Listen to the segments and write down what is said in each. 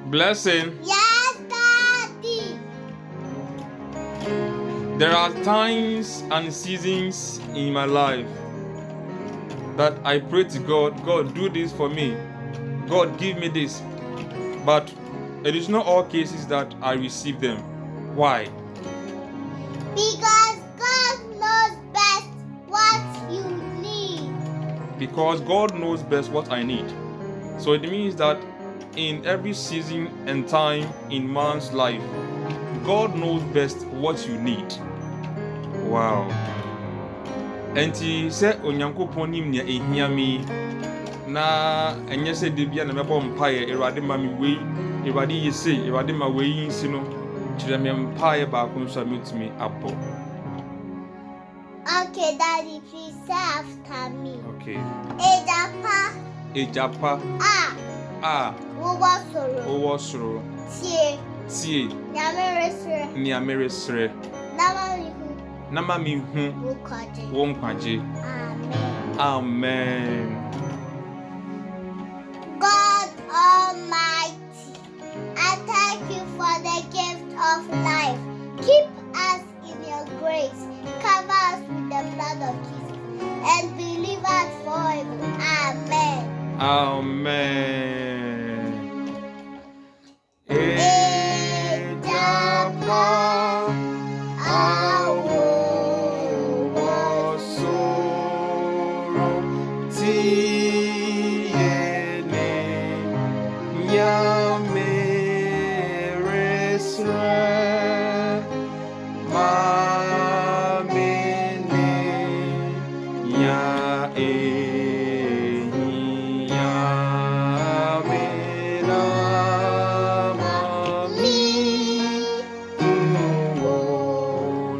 Blessing. Yes, Daddy. There are times and seasons in my life that I pray to God, God, do this for me. God, give me this. But it is not all cases that I receive them. Why? Because God knows best what you need. Because God knows best what I need. So it means that in every season and time in man's life, God knows best what you need. Wow. Enti se onyankopon nim ne ehia mi na enye se de bia na mebo mpae Awurade ma mi wei, Awurade yese, Awurade ma wei nsi no, kire me mpae ba ko nso ametumi abo. Okay, Daddy, please say after me. Okay. Ejapa. Wowɔ Soro. Wowɔ Soro. Tie. Nia meresrɛ. Na minhu. Wo nkwagye. Amen. God Almighty, I thank you for the gift of life. Keep us in your grace. Cover us with the blood of Jesus and believe us forever. Amen. Amen. Ejapa wowɔ Soro tiene meresrɛ mamene ya ehia mena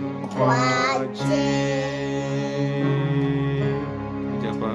nkwagye. Ejapa.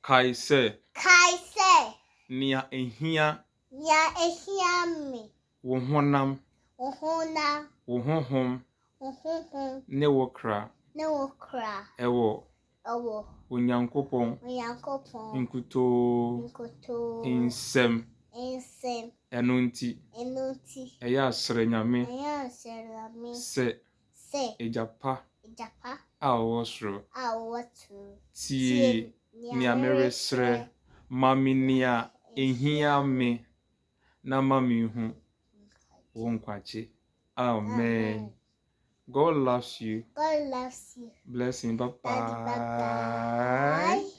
Kaise. Nia ehia me. wo honam wo honhom ne wo kra ewo onyankopon nkuto insem enunti eya asre nyame se ejapa awo soro tie nia meresrɛ maminia ehia me na minhu wo nkwagye. Amen. God loves you. God loves you. Blessing. Bye Daddy, bye. bye-bye.